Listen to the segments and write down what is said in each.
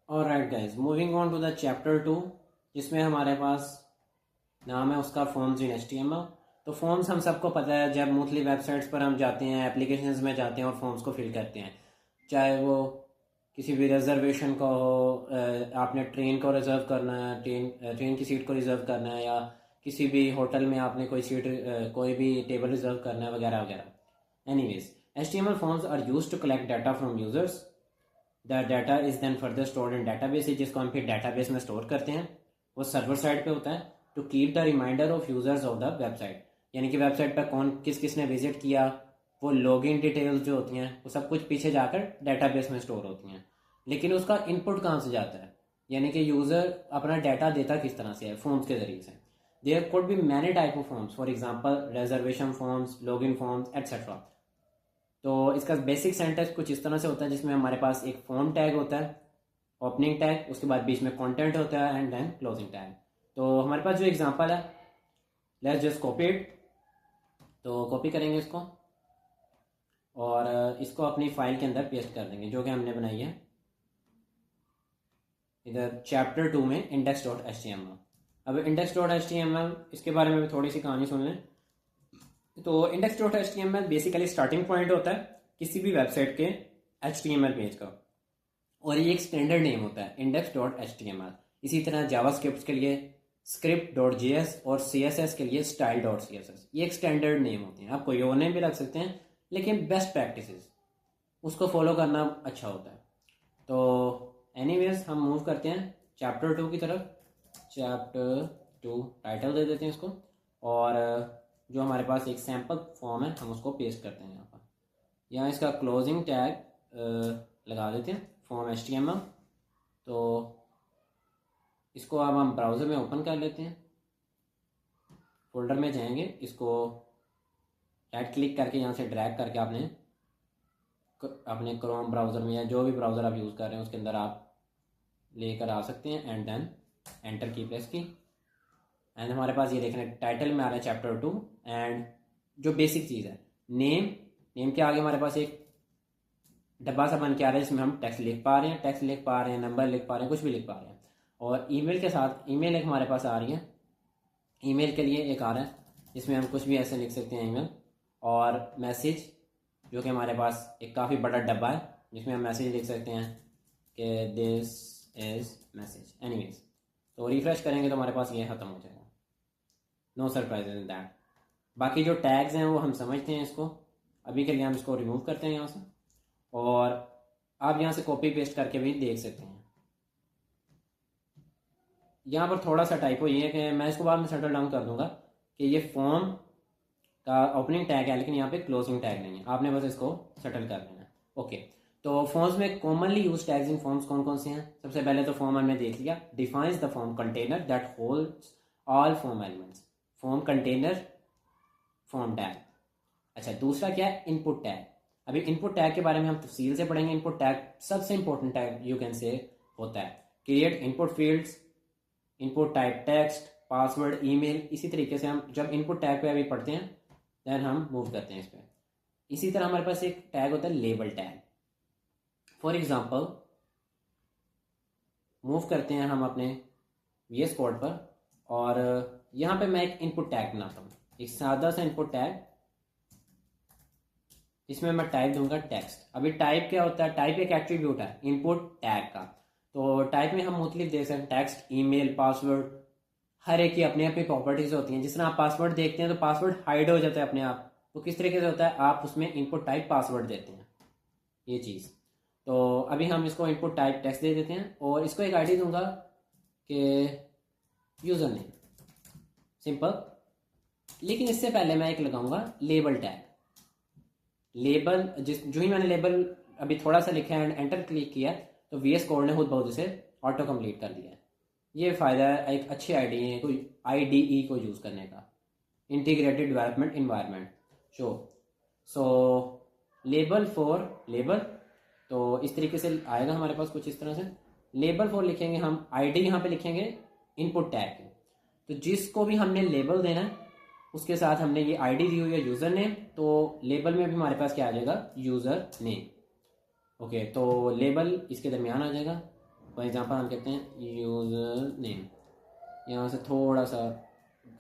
Alright guys, moving on to the chapter 2, जिसमें हमारे पास नाम है उसका फॉर्म्स इन HTML। तो फॉर्म्स हम सबको पता है, जब मुख्तलि वेबसाइट्स पर हम जाते हैं, एप्लीकेशंस में जाते हैं और फॉर्म्स को फिल करते हैं, चाहे वो किसी भी रिजर्वेशन का हो, आपने ट्रेन को रिज़र्व करना है, ट्रेन की सीट को रिज़र्व करना है, या किसी भी होटल में आपने कोई सीट कोई भी टेबल रिज़र्व करना है, वगैरह वगैरह। Anyways, HTML forms are used to collect data from users. The data is then further stored in database, जिसको हम फिर डाटाबेस में स्टोर करते हैं। वो सर्वर साइड पे होता है to keep the reminder of users of the website, यानी कि वेबसाइट पर कौन किस किस ने विजिट किया, वो लॉगिन डिटेल्स जो होती हैं वो सब कुछ पीछे जाकर डाटाबेस में स्टोर होती हैं। लेकिन उसका इनपुट कहाँ से जाता है, यानी कि यूज़र अपना डाटा देता किस तरह से है, फॉर्म्स के ज़रिए से। There could be many type of forms, for example reservation forms, login forms etcetera. तो इसका बेसिक सेंटेंस कुछ इस तरह से होता है, जिसमें हमारे पास एक फॉर्म टैग होता है, ओपनिंग टैग, उसके बाद बीच में कंटेंट होता है, एंड देन क्लोजिंग टैग। तो हमारे पास जो एग्जांपल है, लेट्स जस्ट कॉपी इट। तो कॉपी करेंगे इसको और इसको अपनी फाइल के अंदर पेस्ट कर देंगे, जो कि हमने बनाई है इधर चैप्टर 2 में, index.html। अब index.html, इसके बारे में भी थोड़ी सी कहानी सुन लें। तो index.html बेसिकली स्टार्टिंग पॉइंट होता है किसी भी वेबसाइट के HTML पेज का, और ये एक स्टैंडर्ड नेम होता है index.html। इसी तरह जावास्क्रिप्ट के लिए script.js और CSS के लिए style.css, ये एक स्टैंडर्ड नेम होते हैं। आप कोई और नेम भी रख सकते हैं, लेकिन बेस्ट प्रैक्टिसेस उसको फॉलो करना अच्छा होता है। तो एनीवेज, हम मूव करते हैं चैप्टर 2 की तरफ। चैप्टर 2 टाइटल दे देते हैं इसको, और जो हमारे पास एक सैम्पल फॉर्म है हम उसको पेस्ट करते हैं यहाँ पर। यहाँ इसका क्लोजिंग टैग लगा देते हैं, फॉर्म HTML। तो इसको अब हम ब्राउज़र में ओपन कर लेते हैं, फोल्डर में जाएंगे, इसको राइट क्लिक करके यहाँ से ड्रैग करके आपने अपने क्रोम ब्राउज़र में या जो भी ब्राउज़र आप यूज़ कर रहे हैं उसके अंदर आप लेकर आ सकते हैं, एंड देन एंटर की प्रेस की। एंड हमारे पास ये देखने टाइटल में आ रहा है चैप्टर 2, एंड जो बेसिक चीज़ है नेम के आगे हमारे पास एक डब्बा सा बन के आ रहा है, जिसमें हम टेक्स्ट लिख पा रहे हैं, नंबर लिख पा रहे हैं, कुछ भी लिख पा रहे हैं। और ईमेल के साथ ईमेल एक हमारे पास आ रही है, ईमेल के लिए एक आ रहा है जिसमें हम कुछ भी ऐसे लिख सकते हैं ईमेल। और मैसेज, जो कि हमारे पास एक काफ़ी बड़ा डब्बा है जिसमें हम मैसेज लिख सकते हैं कि दिस इज़ मैसेज। एनीवेज, तो रिफ्रेश करेंगे तो हमारे पास ये ख़त्म हो जाएगा। No surprises in that. बाकी जो टैग्स हैं वो हम समझते हैं, इसको अभी के लिए हम इसको रिमूव करते हैं यहाँ से, और आप यहाँ से कॉपी पेस्ट करके भी देख सकते हैं। यहाँ पर थोड़ा सा टाइपो ये है कि मैं इसको बाद में सेटल डाउन कर दूंगा कि ये फॉर्म का ओपनिंग टैग है, लेकिन यहाँ पे क्लोजिंग टैग नहीं है, आपने बस इसको सेटल कर देना है। ओके, तो फॉर्म्स में कॉमनली यूज टैग्स इन फॉर्म्स कौन कौन से हैं? सबसे पहले तो फॉर्म हमने देख लिया, defines the form container that holds all form elements. Form container, form tag. अच्छा, दूसरा क्या है? Input tag. अभी इनपुट टैग के बारे में हम तफसील से पढ़ेंगे। इनपुट टैग सबसे important tag you can say होता है। Create input fields, input type text, password, email. इसी तरीके से हम जब इनपुट टैग पे अभी पढ़ते हैं, देन हम मूव करते हैं इस पर। इसी तरह हमारे पास एक टैग होता है label tag. For example, move करते हैं हम अपने VS कोड पर, और यहाँ पे मैं एक इनपुट टैग बनाता हूँ, एक सादा सा इनपुट टैग, इसमें मैं टाइप दूंगा टेक्स्ट। अभी टाइप क्या होता है? टाइप एक एट्रीब्यूट है इनपुट टैग का। तो टाइप में हम मुख्तलिफ दे सकते हैं, टेक्स्ट, ईमेल, पासवर्ड, हर एक की अपनी अपनी प्रॉपर्टीज होती हैं। जिस तरह आप पासवर्ड देखते हैं तो पासवर्ड हाइड हो जाता है अपने आप, तो किस तरीके से होता है? आप उसमें इनपुट टाइप पासवर्ड देते हैं, ये चीज़। तो अभी हम इसको इनपुट टाइप टेक्स्ट दे देते हैं, और इसको एक आईडी दूंगा कि यूज़र नेम, सिंपल। लेकिन इससे पहले मैं एक लगाऊंगा लेबल टैग। लेबल जो ही मैंने लेबल अभी थोड़ा सा लिखा है एंड एंटर क्लिक किया, तो VS कोड ने खुद बहुत उसे ऑटो कंप्लीट कर दिया है। ये फ़ायदा है एक अच्छी IDE को यूज़ करने का, integrated development environment. So label for label, तो इस तरीके से आएगा हमारे पास कुछ इस तरह से। लेबल फॉर लिखेंगे हम, ID यहाँ पे लिखेंगे इनपुट टैग के। तो जिसको भी हमने लेबल देना है उसके साथ हमने ये ID दी हुई है यूज़र नेम, तो लेबल में भी हमारे पास क्या आ जाएगा? User name. ओके, तो लेबल इसके दरमियान आ जाएगा, फॉर एग्जांपल हम कहते हैं यूज़र नेम, यहाँ से थोड़ा सा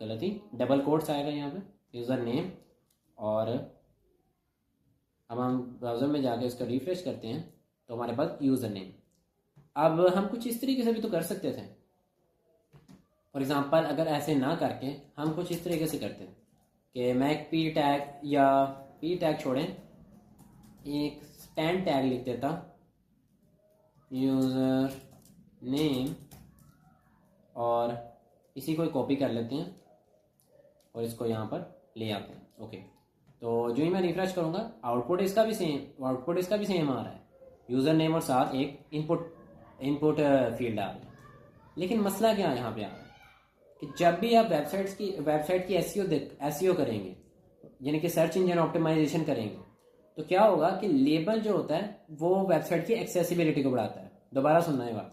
गलती, डबल कोट्स आएगा यहाँ पे यूज़र नेम, और अब हम ब्राउज़र में जाके इसका रिफ्रेश करते हैं तो हमारे पास यूज़र नेम। अब हम कुछ इस तरीके से भी तो कर सकते थे। फॉर एग्ज़ाम्पल अगर ऐसे ना करके हम कुछ इस तरीके से करते हैं कि मैं एक पी टैग, या पी टैग छोड़ें, एक स्पैन टैग लिख देता, यूज़र नेम, और इसी को कॉपी कर लेते हैं और इसको यहाँ पर ले आते हैं। ओके, तो जो ही मैं रिफ्रेश करूँगा आउटपुट इसका भी सेम आ रहा है, यूज़र नेम और साथ एक इनपुट फील्ड आ रही है। लेकिन मसला क्या यहाँ पे आ रहा है कि जब भी आप वेबसाइट की एसईओ करेंगे, यानी कि सर्च इंजन ऑप्टिमाइजेशन करेंगे, तो क्या होगा कि लेबल जो होता है वो वेबसाइट की एक्सेसिबिलिटी को बढ़ाता है। दोबारा सुनना है बात,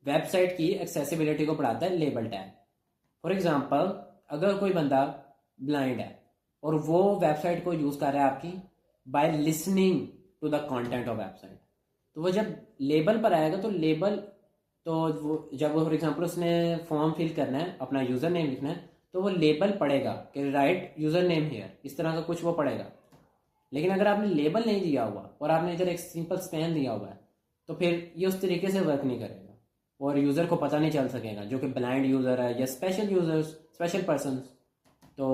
वेबसाइट की एक्सेसिबिलिटी को बढ़ाता है लेबल टैग। फॉर एग्जांपल अगर कोई बंदा ब्लाइंड है और वो वेबसाइट को यूज़ कर रहा है आपकी by listening to the content of website, तो वो जब लेबल पर आएगा तो लेबल, तो वो जब फॉर एग्जांपल उसने फॉर्म फिल करना है, अपना यूज़र नेम लिखना है, तो वो लेबल पढ़ेगा कि राइट यूज़र नेम हियर, इस तरह का कुछ वो पढ़ेगा। लेकिन अगर आपने लेबल नहीं दिया हुआ और आपने इधर एक सिंपल स्पैन दिया हुआ है, तो फिर ये उस तरीके से वर्क नहीं करेगा और यूज़र को पता नहीं चल सकेगा, जो कि ब्लाइंड यूज़र है या स्पेशल यूज़र्स, स्पेशल पर्सनस। तो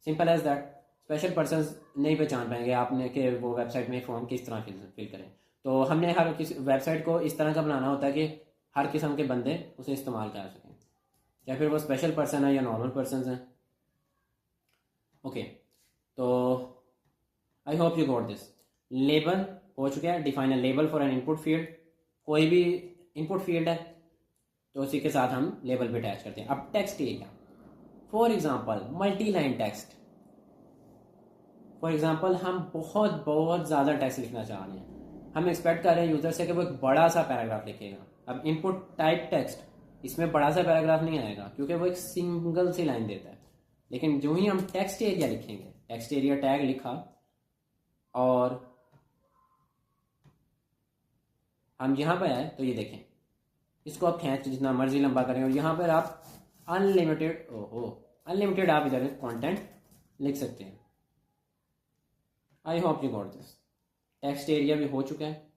simple as that, special persons नहीं पहचान पाएंगे आपने कि वो वेबसाइट में फॉर्म किस तरह फिल करें। तो हमने हर किसी वेबसाइट को इस तरह का बनाना होता है कि हर किस्म के बंदे उसे इस्तेमाल कर सकें, या फिर वो स्पेशल पर्सन है या नॉर्मल पर्सन हैं। ओके, तो I hope you got this. Label हो चुका है, define a label for an input field, कोई भी इनपुट फील्ड है तो उसी के साथ हम लेबल भी अटैच करते हैं। अब text area, for example multi line text, for example हम बहुत ज़्यादा टेक्स्ट लिखना चाह रहे हैं, हम एक्सपेक्ट कर रहे हैं यूज़र से कि वो एक बड़ा सा पैराग्राफ लिखेगा। अब इनपुट टाइप टेक्स्ट, इसमें बड़ा सा पैराग्राफ नहीं आएगा क्योंकि वो एक सिंगल सी लाइन देता है। लेकिन जो ही हम टेक्स्ट एरिया लिखेंगे, टेक्स्ट एरिया टैग लिखा और हम यहाँ पर आए तो ये देखें, इसको आप खींच जितना मर्जी लंबा करें और यहाँ पर आप अनलिमिटेड आप इधर कंटेंट लिख सकते हैं। I hope you got this. Text area भी हो चुका है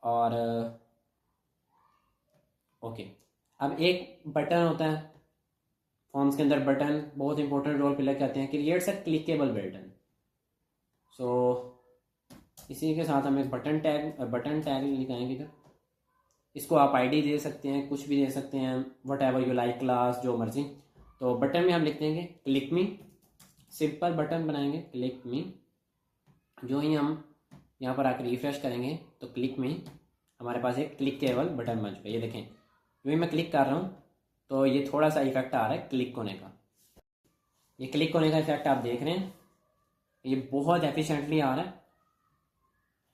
और ओके, अब एक बटन होता है फॉर्म्स के अंदर, बटन बहुत इंपॉर्टेंट रोल प्ले करते हैं, क्रिएट्स अ क्लिकेबल बटन। सो इसी के साथ हम एक बटन टैग लिखाएंगे इधर, इसको आप आईडी दे सकते हैं, कुछ भी दे सकते हैं, what ever you like, class, जो मर्जी। तो बटन में हम लिख देंगे क्लिक मी, सिंपल बटन बनाएंगे क्लिक मी। जो ही हम यहाँ पर आकर रिफ्रेश करेंगे तो क्लिक में हमारे पास एक क्लिकेबल बटन बन चुका है। ये देखें, जो ही मैं क्लिक कर रहा हूँ तो ये थोड़ा सा इफेक्ट आ रहा है क्लिक होने का। ये क्लिक होने का इफेक्ट आप देख रहे हैं, ये बहुत एफिशिएंटली आ रहा है।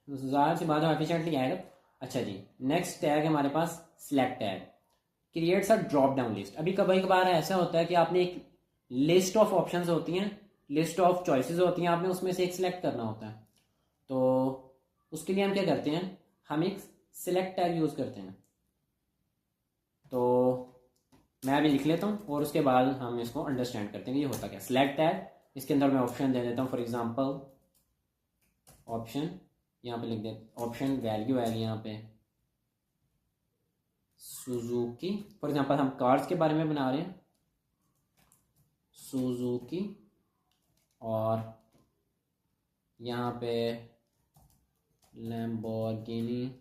ज़ाहिर सी बात है एफिशिएंटली आएगा। अच्छा जी, नेक्स्ट टैग हमारे पास select tag, creates a drop down list. अभी कभी कभार ऐसा होता है कि आपने एक लिस्ट ऑफ ऑप्शंस होती हैं, लिस्ट ऑफ चॉइसेस होती हैं, आपने उसमें से एक सिलेक्ट करना होता है। तो उसके लिए हम क्या करते हैं, हम एक सिलेक्ट टैग यूज़ करते हैं। तो मैं अभी लिख लेता हूँ और उसके बाद हम इसको अंडरस्टैंड करते हैं ये होता क्या। सिलेक्ट टैग, इसके अंदर मैं ऑप्शन दे देता हूँ, फॉर एग्जांपल ऑप्शन, यहाँ पे लिख देता ऑप्शन, वैल्यू आएगी यहाँ पे सुजुकी। फॉर एग्जांपल हम कार्स के बारे में बना रहे हैं, सुजुकी, और यहाँ पे लैम्बोर्गिनी,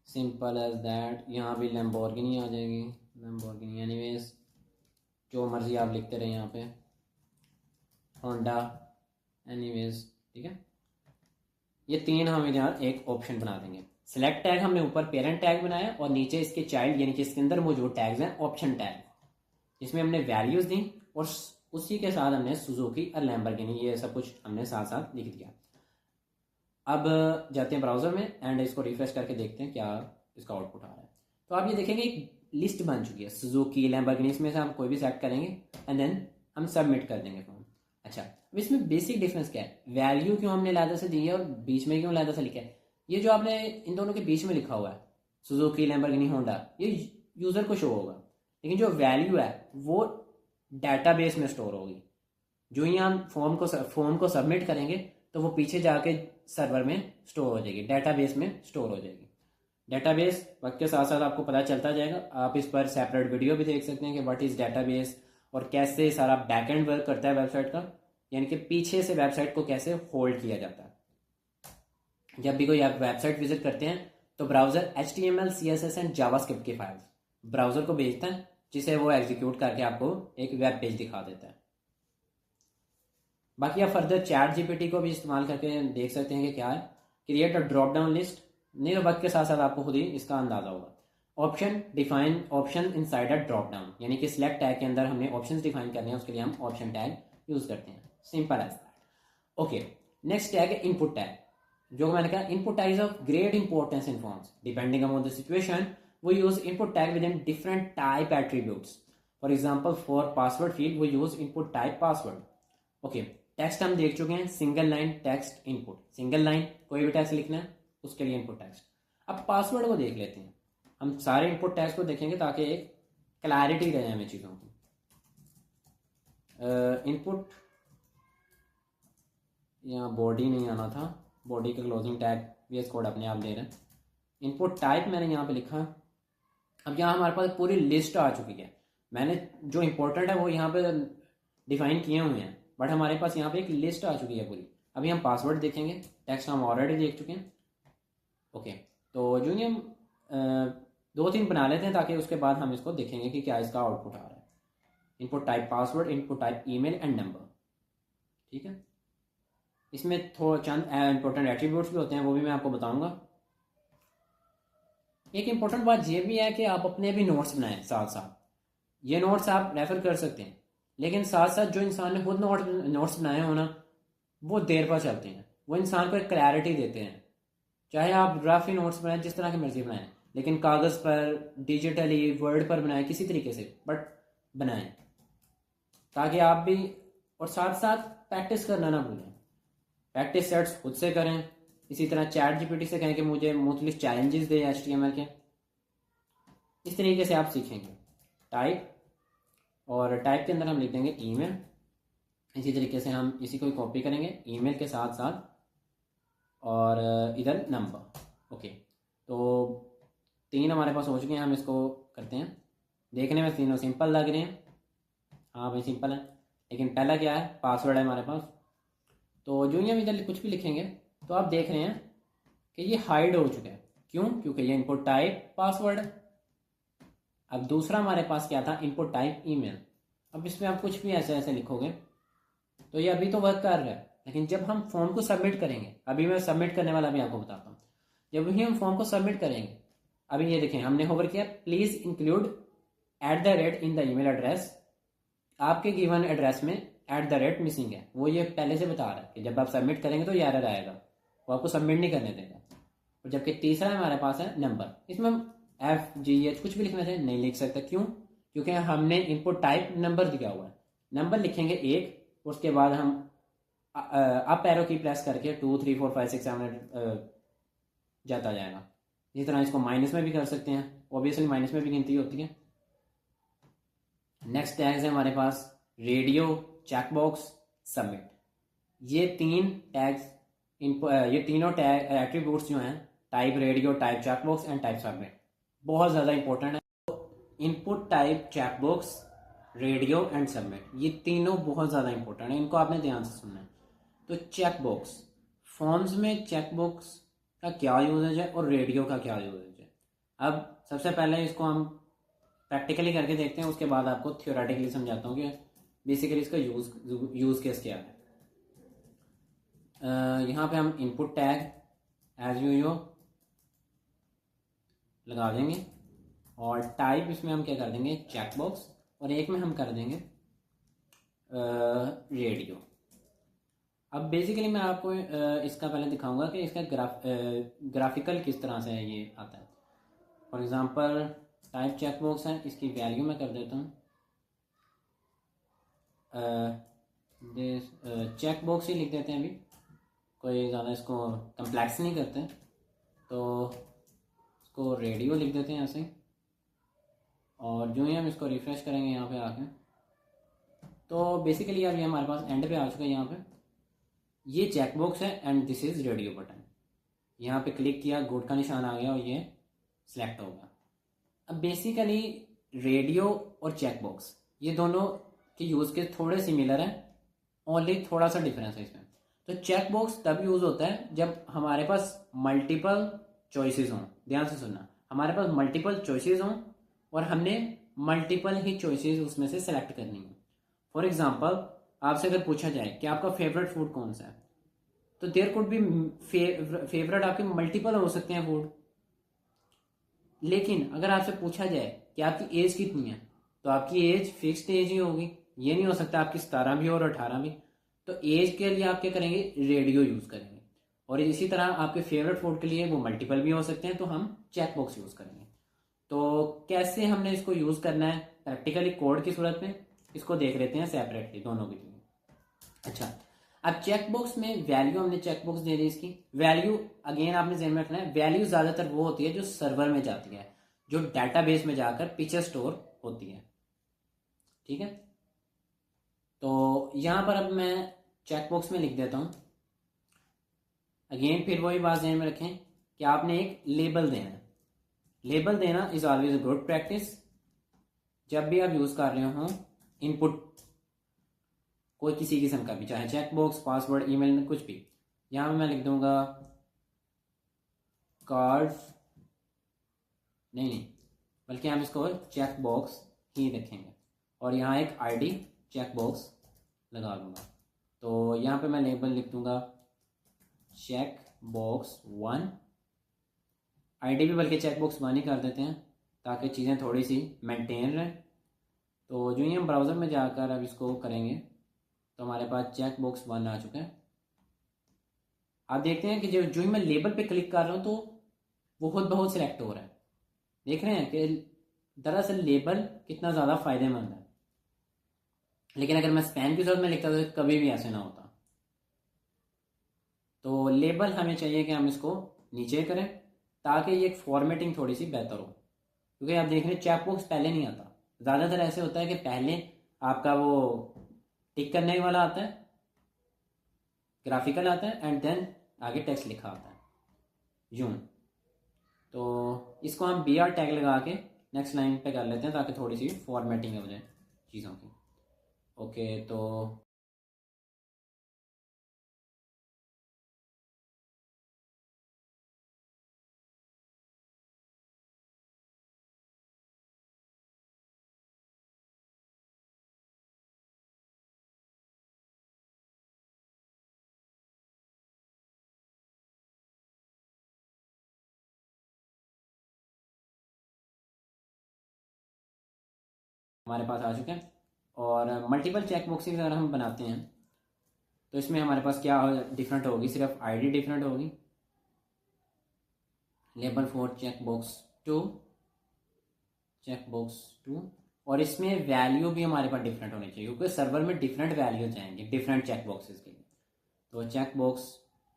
सिंपल एज दैट। यहाँ भी लैम्बोर्गिनी आ जाएगी, लैम्बोर्गिनी। एनीवेज जो मर्जी आप लिखते रहे, यहाँ पे होंडा, एनीवेज, ठीक है। ये तीन हम यहाँ एक ऑप्शन बना देंगे। सिलेक्ट टैग हमने ऊपर पेरेंट टैग बनाया और नीचे इसके चाइल्ड यानी कि इसके अंदर मौजूद टैग्स हैं ऑप्शन टैग, जिसमें हमने वैल्यूज दी और उसी के साथ हमने सुजुकी और लैम्बोर्गिनी ये सब कुछ हमने साथ साथ लिख दिया। अब जाते हैं ब्राउज़र में एंड इसको रिफ्रेश करके देखते हैं क्या इसका आउटपुट आ रहा है। तो आप ये देखेंगे एक लिस्ट बन चुकी है, सुजुकी, लैम्बोर्गिनी, इसमें से हम कोई भी सेलेक्ट करेंगे एंड देन हम सबमिट कर देंगे फॉर्म। अच्छा, अब इसमें बेसिक डिफरेंस क्या है, वैल्यू क्यों हमने अलहदा से दी है और बीच में क्यों अलहदा से लिखा है। ये जो आपने इन दोनों के बीच में लिखा हुआ है सुजुकी, लैम्बोर्गिनी, होंडा, ये यूज़र को शो होगा, लेकिन जो वैल्यू है वो डेटाबेस में स्टोर होगी। जो ही हम फॉर्म को सबमिट करेंगे तो वो पीछे जाके सर्वर में स्टोर हो जाएगी, डेटाबेस में स्टोर हो जाएगी। डेटाबेस वक्त के साथ साथ आपको पता चलता जाएगा। आप इस पर सेपरेट वीडियो भी देख सकते हैं कि व्हाट इज़ डेटाबेस और कैसे सारा बैकएंड वर्क करता है वेबसाइट का, यानी कि पीछे से वेबसाइट को कैसे होल्ड किया जाता है। जब भी कोई आप वेबसाइट विजिट करते हैं तो browser HTML, CSS and JavaScript की फाइल्स ब्राउज़र को भेजता है, जिसे वो एग्जीक्यूट करके आपको एक वेब पेज दिखा देता है। बाकी आप फर्दर चैट GPT को भी इस्तेमाल करके देख सकते हैं कि क्या है। Create a drop down list, नहीं तो वक्त के साथ साथ आपको खुद ही इसका अंदाजा होगा। Option define option inside a drop down, यानी कि सिलेक्ट टैग के अंदर हमने ऑप्शंस डिफाइन करने हैं, उसके लिए हम ऑप्शन टैग यूज़ करते हैं। Simple as that. Okay, next tag है इनपुट टैग। जो मैंने कहा input tag is of great importance in forms depending upon the situation we use input tag within different type attributes. For example, for password field we use input type password. Okay, text हम देख चुके हैं, single line text input, single line कोई भी text लिखना है उसके लिए इनपुट टेक्स्ट। अब पासवर्ड को देख लेते हैं, हम सारे इनपुट टेक्स्ट को देखेंगे ताकि एक क्लैरिटी रहे हमें चीज़ों की। इनपुट, यहाँ बॉडी नहीं आना था, बॉडी का क्लोजिंग टैग VS कोड अपने आप दे रहे हैं। इनपुट टाइप मैंने यहाँ पे लिखा। अब यहाँ हमारे पास पूरी लिस्ट आ चुकी है, मैंने जो इंपॉर्टेंट है वो यहाँ पे डिफाइन किए हुए हैं, बट हमारे पास यहाँ पे एक लिस्ट आ चुकी है पूरी। अभी हम पासवर्ड देखेंगे, टेक्स्ट हम ऑलरेडी देख चुके हैं। ओके, तो जो ये हम 2-3 बना लेते हैं ताकि उसके बाद हम इसको देखेंगे कि क्या इसका आउटपुट आ रहा है। Input type password, input type email and number, ठीक है। इसमें थोड़ा चंद इंपॉर्टेंट एट्रीब्यूट्स भी होते हैं, वो भी मैं आपको बताऊंगा। एक इंपॉर्टेंट बात यह भी है कि आप अपने भी नोट्स बनाएं साथ साथ। ये नोट्स आप रेफर कर सकते हैं, लेकिन साथ साथ जो इंसान ने खुद नोट्स बनाए हो ना, वो देर पर चलते हैं, वो इंसान को एक क्लैरिटी देते हैं। चाहे आप रफ ही नोट्स बनाएं, जिस तरह की मर्जी बनाएं, लेकिन कागज़ पर, डिजिटली, वर्ड पर बनाएं, किसी तरीके से बट बनाएं, ताकि आप भी, और साथ साथ प्रैक्टिस करना ना भूलें। प्रैक्टिस सेट्स खुद से करें। इसी तरह चैट GPT से कहें कि मुझे मुख्तलिफ चैलेंजेस दे HTML के। इस तरीके से आप सीखेंगे। टाइप, और टाइप के अंदर हम लिख देंगे ईमेल। इसी तरीके से हम इसी को ही कॉपी करेंगे ईमेल के साथ साथ, और इधर नंबर। ओके, तो 3 हमारे पास हो चुके हैं, हम इसको करते हैं। देखने में तीनों सिंपल लग रहे हैं, हाँ भाई सिंपल है, लेकिन पहला क्या है, पासवर्ड है हमारे पास। तो जो ही हम इधर कुछ भी लिखेंगे तो आप देख रहे हैं कि ये हाइड हो चुका है। क्यों? क्योंकि ये इनपुट टाइप पासवर्ड है। अब दूसरा हमारे पास क्या था, इनपुट टाइप ईमेल। अब इसमें आप कुछ भी ऐसे ऐसे लिखोगे तो ये अभी तो वर्क कर रहा है, लेकिन जब हम फॉर्म को सबमिट करेंगे, अभी मैं सबमिट करने वाला भी आपको बताता हूँ। जब भी हम फॉर्म को सबमिट करेंगे, अभी ये देखें हमने होवर किया, please include @ in the email address. आपके गिवन एड्रेस में @ मिसिंग है, वो ये पहले से बता रहा है कि जब आप सबमिट करेंगे तो ये एरर आएगा, वो आपको सबमिट नहीं करने देगा। और जबकि तीसरा हमारे पास है नंबर, इसमें हम FGH कुछ भी लिखना चाहिए, नहीं लिख सकते। क्यों? क्योंकि हमने इनपुट टाइप नंबर दिया हुआ है। नंबर लिखेंगे 1, उसके बाद हम अप एरो की प्रेस करके 2 3 4 5 6 7 जाता जाएगा। इसी तरह इसको माइनस में भी कर सकते हैं, ऑब्वियसली माइनस में भी गिनती होती है। नेक्स्ट टैग्स है हमारे पास रेडियो, चेकबॉक्स, सबमिट। ये 3 टैग्स, ये तीनों टैग एट्रीब्यूट्स जो हैं, type radio, type checkbox and type submit, बहुत ज़्यादा इंपॉर्टेंट है। Input type checkbox, radio and submit, ये तीनों बहुत ज़्यादा इंपॉर्टेंट है, इनको आपने ध्यान से सुनना है। तो चेकबॉक्स, फॉर्म्स में चेकबॉक्स का क्या यूजेज है और रेडियो का क्या यूजेज है। अब सबसे पहले इसको हम प्रैक्टिकली करके देखते हैं, उसके बाद आपको थियोरेटिकली समझाता हूँ कि बेसिकली इसका यूज़ केस क्या है। यहाँ पे हम इनपुट टैग एज यूजुअल लगा देंगे, और टाइप इसमें हम क्या कर देंगे, चेकबॉक्स, और एक में हम कर देंगे रेडियो। अब बेसिकली मैं आपको इसका पहले दिखाऊंगा कि इसका ग्राफिकल किस तरह से ये आता है। फॉर एग्जांपल टाइप चेकबॉक्स है, इसकी वैल्यू मैं कर देता हूँ चेकबॉक्स ही लिख देते हैं, अभी कोई ज़्यादा इसको कम्प्लेक्स नहीं करते। तो इसको रेडियो लिख देते हैं ऐसे, और जो ही हम इसको रिफ़्रेश करेंगे यहाँ पे आके, तो बेसिकली अब ये हमारे पास एंड पे आ चुका है। यहाँ पे ये चेकबॉक्स है and this is radio button. यहाँ पे क्लिक किया, गुड का निशान आ गया और ये सिलेक्ट हो गया। अब बेसिकली रेडियो और चेकबॉक्स ये दोनों के यूज़ के थोड़े सिमिलर हैं, ओनली थोड़ा सा डिफरेंस है इसमें। तो चेकबॉक्स तब यूज़ होता है जब हमारे पास मल्टीपल चॉइसेस हों। ध्यान से सुनना, हमारे पास मल्टीपल चॉइसेस हों और हमने मल्टीपल ही चॉइसेस उसमें से सेलेक्ट करनी है। फॉर एग्जांपल, आपसे अगर पूछा जाए कि आपका फेवरेट फूड कौन सा है, तो देयर कुड बी फेवरेट आपके मल्टीपल हो सकते हैं फूड। लेकिन अगर आपसे पूछा जाए कि आपकी एज कितनी है, तो आपकी एज फिक्स्ड एज ही होगी। ये नहीं हो सकता आपकी 17 भी और 18 भी। तो एज के लिए आप क्या करेंगे, रेडियो यूज़ करेंगे। और इसी तरह आपके फेवरेट फूड के लिए वो मल्टीपल भी हो सकते हैं, तो हम चेकबॉक्स यूज़ करेंगे। तो कैसे हमने इसको यूज़ करना है प्रैक्टिकली कोड की सूरत में, इसको देख लेते हैं सेपरेटली दोनों के लिए। अच्छा, अब चेकबॉक्स में वैल्यू हमने चेकबॉक्स दे दी। इसकी वैल्यू अगेन आपने ध्यान में रखना है, वैल्यू ज़्यादातर वो होती है जो सर्वर में जाती है, जो डाटाबेस में जाकर पीछे स्टोर होती है। ठीक है, तो यहाँ पर अब मैं चेकबॉक्स में लिख देता हूँ। अगेन फिर वही बात ध्यान में रखें कि आपने एक लेबल देना है। लेबल देना is always a good practice. जब भी आप यूज़ कर रहे हो इनपुट कोई किसी किस्म का भी, चाहे चेकबॉक्स, पासवर्ड, ईमेल, कुछ भी, यहाँ मैं लिख दूंगा कार्ड, नहीं बल्कि हम इसको चेकबॉक्स ही रखेंगे और यहाँ एक आईडी चेकबॉक्स लगा दूंगा। तो यहाँ पे मैं लेबल लिख दूंगा चेकबॉक्स 1। आईडी भी बल्कि चेकबॉक्स 1 ही कर देते हैं ताकि चीज़ें थोड़ी सी मेंटेन रहें। तो जो ही हम ब्राउज़र में जाकर अब इसको करेंगे तो हमारे पास चेकबॉक्स 1 आ चुका है। आप देखते हैं कि जो ही मैं लेबल पे क्लिक कर रहा हूँ तो वो खुद बहुत सिलेक्ट हो रहा है। देख रहे हैं कि दरअसल लेबल कितना ज़्यादा फ़ायदेमंद है। लेकिन अगर मैं स्पैम की सूरत में लिखता तो कभी भी ऐसे ना होता। तो लेबल हमें चाहिए कि हम इसको नीचे करें ताकि ये फॉर्मेटिंग थोड़ी सी बेहतर हो, क्योंकि आप देख रहे हैं चेकबॉक्स पहले नहीं आता। ज़्यादातर ऐसे होता है कि पहले आपका वो टिक करने वाला आता है, ग्राफिकल आता है, एंड देन आगे टेक्स्ट लिखा आता है यूं। तो इसको हम BR टैग लगा के नेक्स्ट लाइन पे कर लेते हैं ताकि थोड़ी सी फॉर्मेटिंग हो जाए चीज़ों की। ओके, तो हमारे पास आ चुके हैं। और मल्टीपल चेकबॉक्सेस अगर हम बनाते हैं तो इसमें हमारे पास क्या डिफरेंट होगी, सिर्फ आईडी डिफरेंट होगी। लेबल फॉर चेकबॉक्स 2, और इसमें वैल्यू भी हमारे पास डिफरेंट होनी चाहिए क्योंकि सर्वर में डिफरेंट वैल्यू जाएंगे डिफरेंट चेकबॉक्सेस के लिए। तो चेकबॉक्स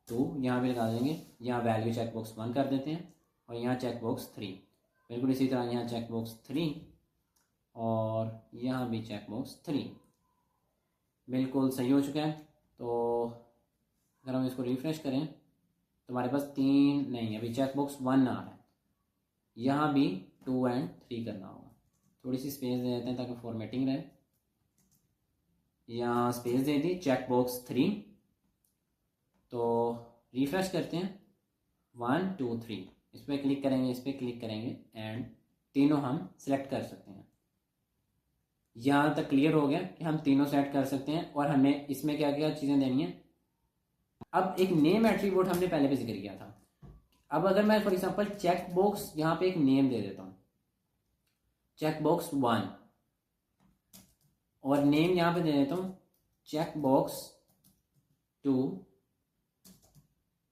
2 यहाँ भी लगा देंगे, यहाँ वैल्यू चेकबॉक्स 1 कर देते हैं और यहाँ चेकबॉक्स 3। बिल्कुल इसी तरह यहाँ चेकबॉक्स 3 और यहाँ भी चेकबॉक्स 3। बिल्कुल सही हो चुका है। तो अगर हम इसको रिफ्रेश करें तो हमारे पास 3 नहीं, अभी चेकबॉक्स 1 आ रहा है। यहाँ भी 2 और 3 करना होगा। थोड़ी सी स्पेस दे देते हैं ताकि फॉर्मेटिंग रहे। यहाँ स्पेस दे दी, चेकबॉक्स 3। तो रिफ्रेश करते हैं, 1 2 3, इस पर क्लिक करेंगे, इस पर क्लिक करेंगे एंड तीनों हम सेलेक्ट कर सकते हैं। यहाँ तक क्लियर हो गया कि हम तीनों सेलेक्ट कर सकते हैं और हमें इसमें क्या क्या चीज़ें देनी है। अब एक नेम एट्रीब्यूट हमने पहले भी जिक्र किया था। अब अगर मैं फॉर एग्जांपल चेकबॉक्स यहाँ पे एक नेम दे देता हूँ, चेकबॉक्स 1, और नेम यहाँ पे दे देता हूँ चेकबॉक्स 2,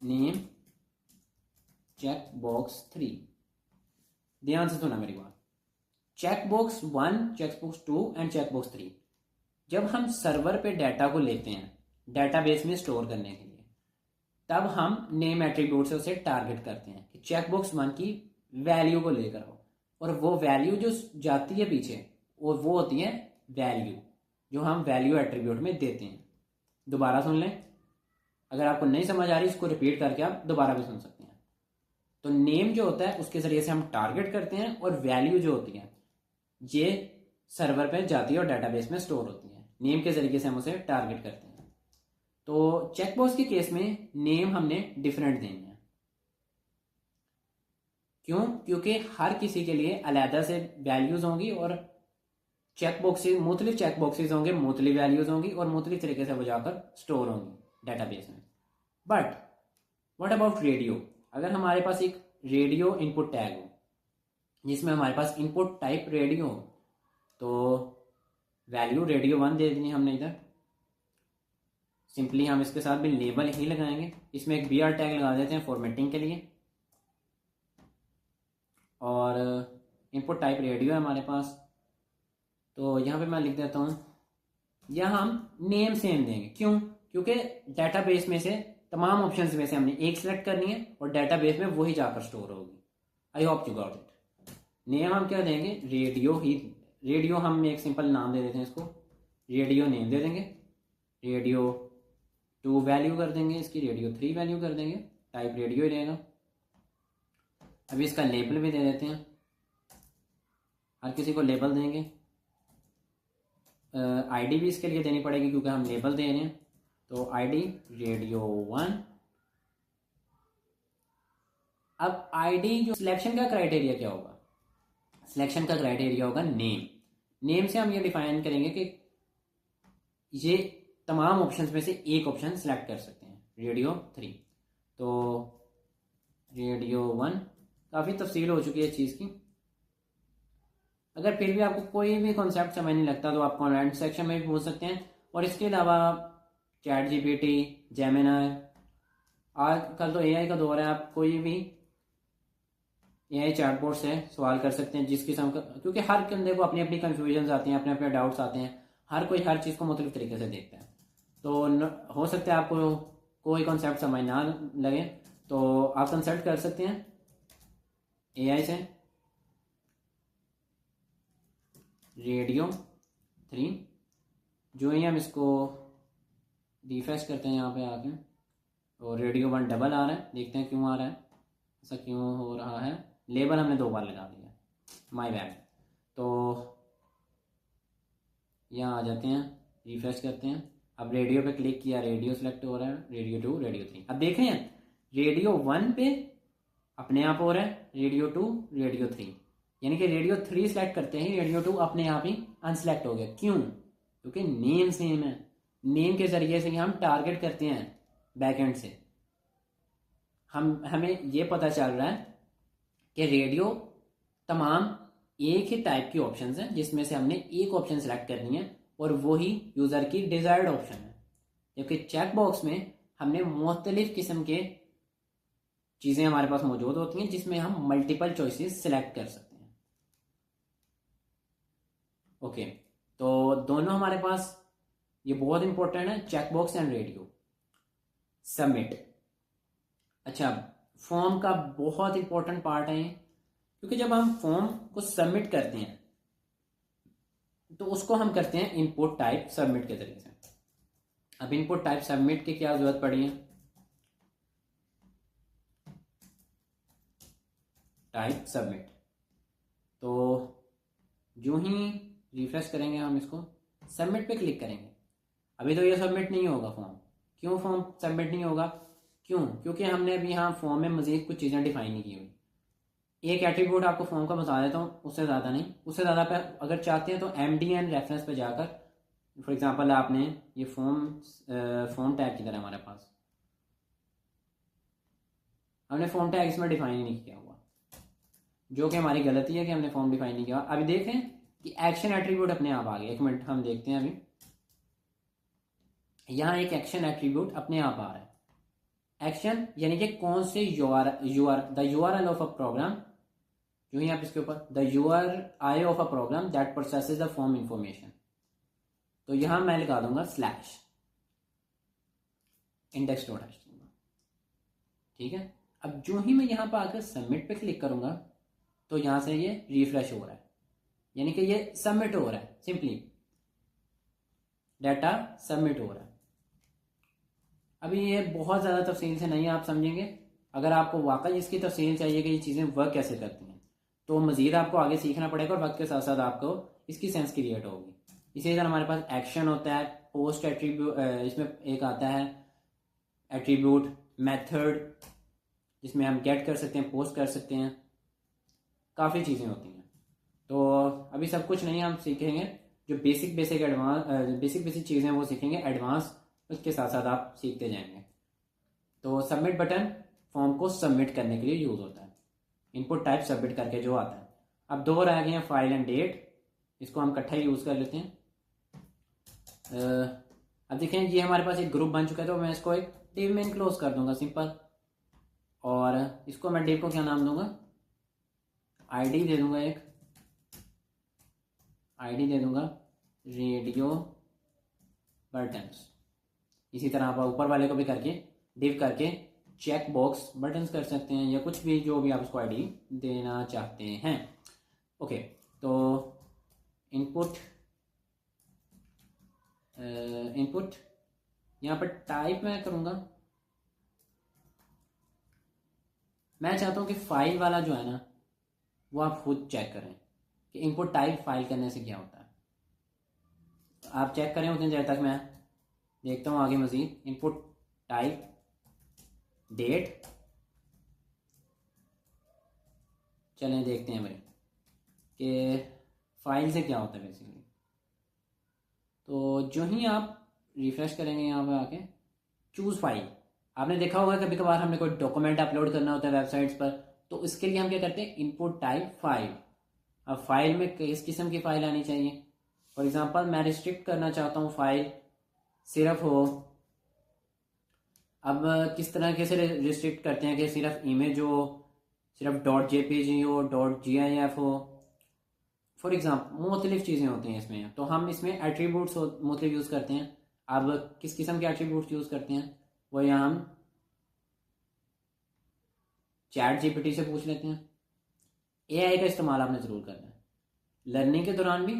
नेम चेकबॉक्स 3। ध्यान से सुना मेरी बात, चेकबॉक्स 1, चेकबॉक्स 2 एंड चेकबॉक्स 3 जब हम सर्वर पे डाटा को लेते हैं डाटाबेस में स्टोर करने के लिए, तब हम नेम एट्रीब्यूट से उसे टारगेट करते हैं कि चेकबॉक्स 1 की वैल्यू को लेकर आओ, और वो वैल्यू जो जाती है पीछे और वो होती है वैल्यू जो हम वैल्यू एट्रीब्यूट में देते हैं। दोबारा सुन लें, अगर आपको नहीं समझ आ रही इसको रिपीट करके आप दोबारा भी सुन सकते हैं। तो नेम जो होता है उसके जरिए से हम टारगेट करते हैं, और वैल्यू जो होती है ये सर्वर पे जाती है और डेटाबेस में स्टोर होती है। नेम के जरिए से हम उसे टारगेट करते हैं। तो चेकबॉक्स के केस में नेम हमने डिफरेंट देनी है। क्यों? क्योंकि हर किसी के लिए अलहदा से वैल्यूज होंगी, और चेकबॉक्सेस मुख्तलिफ चेकबॉक्सेस होंगे, मुख्तलिफ वैल्यूज होंगी, और मुख्तलिफ तरीके से वो जाकर स्टोर होंगी डेटाबेस में। But what about radio? अगर हमारे पास एक रेडियो इनपुट टैग हो जिसमें हमारे पास इनपुट टाइप रेडियो हो, तो वैल्यू रेडियो 1 दे दी हमने इधर। सिंपली हम इसके साथ भी लेबल ही लगाएंगे, इसमें एक BR टैग लगा देते हैं फॉर्मेटिंग के लिए, और इनपुट टाइप रेडियो है हमारे पास। तो यहाँ पे मैं लिख देता हूँ, यहाँ हम नेम सेम देंगे। क्यों? क्योंकि डेटाबेस में से तमाम ऑप्शंस में से हमने एक सिलेक्ट करनी है और डेटाबेस में वही जाकर स्टोर होगी। I hope you got it. Name हम क्या देंगे? रेडियो ही। रेडियो हम एक सिंपल नाम दे देते हैं इसको, रेडियो नेम दे देंगे। रेडियो 2 वैल्यू कर देंगे इसकी, रेडियो 3 वैल्यू कर देंगे, टाइप रेडियो ही रहेगा। अभी इसका लेबल भी दे देते हैं, हर किसी को लेबल देंगे। आईडी भी इसके लिए देनी पड़ेगी क्योंकि हम लेबल दे रहे हैं। तो आईडी रेडियो 1। अब आईडी जो सिलेक्शन का क्राइटेरिया क्या होगा? सिलेक्शन का क्राइटेरिया होगा नेम। नेम से हम ये डिफाइन करेंगे कि ये तमाम ऑप्शंस में से एक ऑप्शन सेलेक्ट कर सकते हैं, रेडियो 3। तो रेडियो 1, काफ़ी तफसील हो चुकी है इस चीज़ की। अगर फिर भी आपको कोई भी कॉन्सेप्ट समझ नहीं लगता तो आप कमेंट सेक्शन में भी पूछ सकते हैं। और इसके अलावा ChatGPT, जेमिनी, आजकल तो AI का दौर है, आप कोई भी AI चैटबॉट से सवाल कर सकते हैं जिस किस्म का, क्योंकि हर बंदे को अपनी अपनी कन्फ्यूजन आती हैं, अपने अपने डाउट्स आते हैं, हर कोई हर चीज़ को मुख्तलिफ तरीके से देखता है। तो हो सकता है आपको कोई कॉन्सेप्ट समझ ना लगे तो आप कंसल्ट कर सकते हैं AI से। रेडियो 3, जो ही हम इसको रिफ्रेश करते हैं यहाँ पे आके, और रेडियो 1 डबल आ रहा है, देखते हैं क्यों आ रहा है, ऐसा क्यों हो रहा है। लेबल हमने 2 बार लगा दिया, माय बैड। तो यहाँ आ जाते हैं, रिफ्रेश करते हैं। अब रेडियो पे क्लिक किया, रेडियो सेलेक्ट हो रहा है, रेडियो 2, रेडियो 3। अब देख रहे हैं रेडियो 1 पे अपने आप हो रहा है, रेडियो 2, रेडियो 3, यानी कि रेडियो 3 सेलेक्ट करते ही रेडियो 2 अपने आप ही अनसेलेक्ट हो गया। क्यों? क्योंकि नेम सेम है। नेम के जरिए से हम टारगेट करते हैं बैकएंड से। हमें ये पता चल रहा है कि रेडियो तमाम एक ही टाइप की ऑप्शंस हैं जिसमें से हमने एक ऑप्शन सेलेक्ट करनी है और वही यूज़र की डिज़ायर्ड ऑप्शन है। जबकि चेक बॉक्स में हमने मुख्तलिफ किस्म के चीज़ें हमारे पास मौजूद होती हैं जिसमें हम मल्टीपल चॉइसेस सेलेक्ट कर सकते हैं। ओके, तो दोनों हमारे पास, ये बहुत इंपॉर्टेंट है, check box and radio. Submit. अच्छा, फॉर्म का बहुत इंपॉर्टेंट पार्ट है ये, क्योंकि जब हम फॉर्म को सबमिट करते हैं तो उसको हम करते हैं इनपुट टाइप सबमिट के तरीके से। अब इनपुट टाइप सबमिट की क्या जरूरत पड़ी है? Type submit. तो जो ही रिफ्रेश करेंगे हम इसको, सबमिट पे क्लिक करेंगे। अभी तो ये सबमिट नहीं होगा फॉर्म। क्यों फॉर्म सबमिट नहीं होगा? क्यों? क्योंकि हमने अभी यहाँ फॉर्म में मजीद कुछ चीज़ें डिफाइन नहीं की हुई। एक एट्रीब्यूट आपको फॉर्म का बता देता हूँ, उससे ज़्यादा नहीं। उससे ज़्यादा पे अगर चाहते हैं तो MDN रेफरेंस पे जाकर, फॉर एग्जांपल आपने ये फॉर्म टैग की तरह हमारे पास, हमने फॉर्म टैग इसमें डिफाइन ही नहीं किया हुआ, जो कि हमारी गलती है कि हमने फॉर्म डिफाइन नहीं किया। अभी देखें कि एक्शन एट्रीब्यूट अपने आप आ गया। एक मिनट हम देखते हैं। अभी यहाँ एक एक्शन एट्रीब्यूट अपने आप आ रहा है। एक्शन यानी कि कौन से the URL of a program, जो ही आप इसके ऊपर the URI of a program that processes the form information, तो यहां मैं लगा दूंगा /index.html। ठीक है। अब जो ही मैं यहाँ पर आकर सबमिट पे क्लिक करूँगा तो यहाँ से ये रिफ्रेश हो रहा है, यानी कि ये सबमिट हो रहा है, सिंपली डाटा सबमिट हो रहा है। अभी ये बहुत ज़्यादा तफसील से नहीं आप समझेंगे। अगर आपको वाकई इसकी तफसील चाहिए कि ये चीज़ें वर्क कैसे करती हैं तो मज़ीद आपको आगे सीखना पड़ेगा और वक्त के साथ साथ आपको इसकी सेंस क्रिएट होगी। इसी तरह हमारे पास एक्शन होता है, पोस्ट एट्रीब्यूट, इसमें एक आता है एट्रीब्यूट मेथड, जिसमें हम गेट कर सकते हैं, पोस्ट कर सकते हैं, काफ़ी चीज़ें होती हैं। तो अभी सब कुछ नहीं हम सीखेंगे, जो बेसिक चीज़ें वो सीखेंगे, एडवांस उसके साथ साथ आप सीखते जाएंगे। तो सबमिट बटन फॉर्म को सबमिट करने के लिए यूज़ होता है, इनपुट टाइप सबमिट करके जो आता है। अब दो रह गए हैं, फाइल एंड डेट, इसको हम इकट्ठा ही यूज़ कर लेते हैं। अब देखें ये हमारे पास एक ग्रुप बन चुका है, तो मैं इसको एक डिव में क्लोज कर दूंगा सिंपल, और इसको मैं डिव को क्या नाम दूंगा, आईडी दे दूंगा, एक आईडी दे दूंगा रेडियो बटन्स। इसी तरह आप ऊपर वाले को भी करके डिव करके चेक बॉक्स बटन्स कर सकते हैं, या कुछ भी जो भी आप उसको आईडी देना चाहते हैं। ओके, तो इनपुट यहाँ पर टाइप मैं करूँगा, मैं चाहता हूँ कि फाइल वाला जो है ना वो आप खुद चेक करें कि इनपुट टाइप फाइल करने से क्या होता है। आप चेक करें उतनी देर तक मैं देखता हूँ आगे मज़ीद। इनपुट टाइप डेट, चलें देखते हैं भाई कि फाइल से क्या होता है बेसिकली। तो जो ही आप रिफ्रेश करेंगे यहाँ पे आके चूज़ फाइल, आपने देखा होगा कभी कभार हमने कोई डॉक्यूमेंट अपलोड करना होता है वेबसाइट्स पर, तो इसके लिए हम क्या करते हैं, इनपुट टाइप फाइल। अब फाइल में किस किस्म की फ़ाइल आनी चाहिए, फॉर एग्जांपल मैं रिस्ट्रिक्ट करना चाहता हूँ फाइल सिर्फ हो, अब किस तरह से रिस्ट्रिक्ट करते हैं कि सिर्फ इमेज हो, सिर्फ .jpg हो, .gif हो, फॉर एग्जाम्पल मुख्तलिफ चीज़ें होती हैं इसमें। तो हम इसमें एट्रीब्यूट्स मुख्तलिफ यूज़ करते हैं। अब किस किस्म के एट्रीब्यूट्स यूज़ करते हैं वो यहाँ हम चैट जीपीटी से पूछ लेते हैं। एआई का इस्तेमाल आपने ज़रूर करना है। लर्निंग के दौरान भी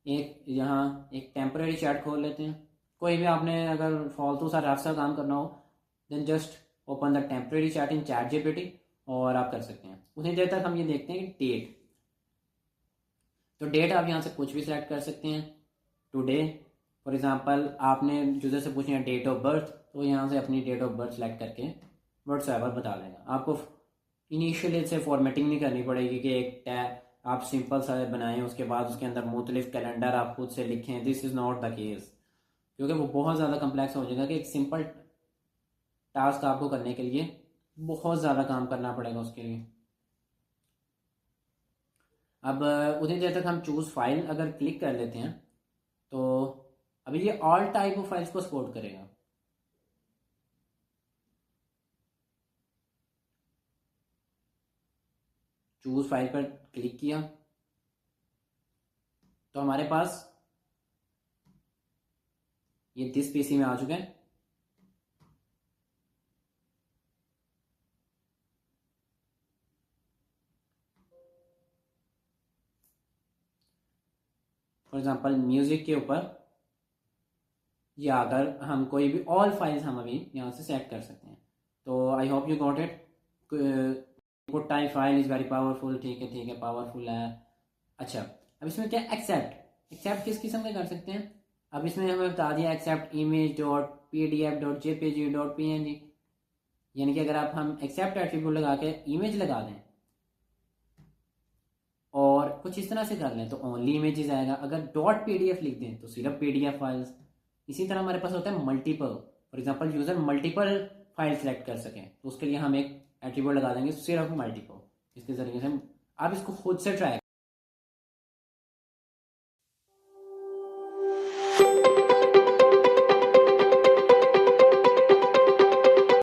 एक यहाँ एक टेम्परेरी चैट खोल लेते हैं। कोई भी आपने अगर फालतू सा रफ सा काम करना हो, then just open the temporary chat in chat GPT और आप कर सकते हैं। उतनी देर तक हम ये देखते हैं कि डेट, तो डेट आप यहाँ से कुछ भी सिलेक्ट कर सकते हैं। टुडे फॉर एग्जांपल आपने यूजर से पूछना है डेट ऑफ बर्थ, तो यहाँ से अपनी डेट ऑफ बर्थ सेलेक्ट करके व्हाट्सएवर बता देगा। आपको इनिशियली से फॉर्मेटिंग नहीं करनी पड़ेगी कि एक टैब आप सिंपल सा बनाएं उसके बाद उसके अंदर मुख्तलिफ कैलेंडर आप खुद से लिखें। This is not the case, क्योंकि वो बहुत ज़्यादा कम्प्लेक्स हो जाएगा कि एक सिंपल टास्क आपको करने के लिए बहुत ज़्यादा काम करना पड़ेगा उसके लिए। अब उतनी देर तक हम चूज़ फाइल अगर क्लिक कर लेते हैं तो अभी ये ऑल टाइप ऑफ फाइल्स को सपोर्ट करेगा। चूज़ फाइल पर क्लिक किया तो हमारे पास ये दिस पीसी में आ चुके हैं। फॉर एग्जांपल म्यूजिक के ऊपर या अगर हम कोई भी ऑल फाइल्स हम अभी यहाँ से सेलेक्ट कर सकते हैं। तो I hope you got it. Input type file is very powerful, ठीक है पावरफुल है। अच्छा, अब इसमें क्या एक्सेप्ट किस किस्म का कर सकते हैं। अब इसमें हमें बता दिया एक्सेप्ट इमेज .pdf.jpg.png, यानी कि अगर आप हम एक्सेप्ट एट्रीब्यूट लगा के इमेज लगा दें और कुछ इस तरह से कर लें तो ओनली इमेजेस आएगा। अगर .pdf लिख दें तो सिर्फ पीडीएफ फाइल्स। इसी तरह हमारे पास होता है multiple, for example user multiple file select कर सकें तो उसके लिए हम एक एट्रीब्यूट लगा देंगे सिर्फ मल्टीपल। इसके जरिए से आप इसको खुद से ट्राई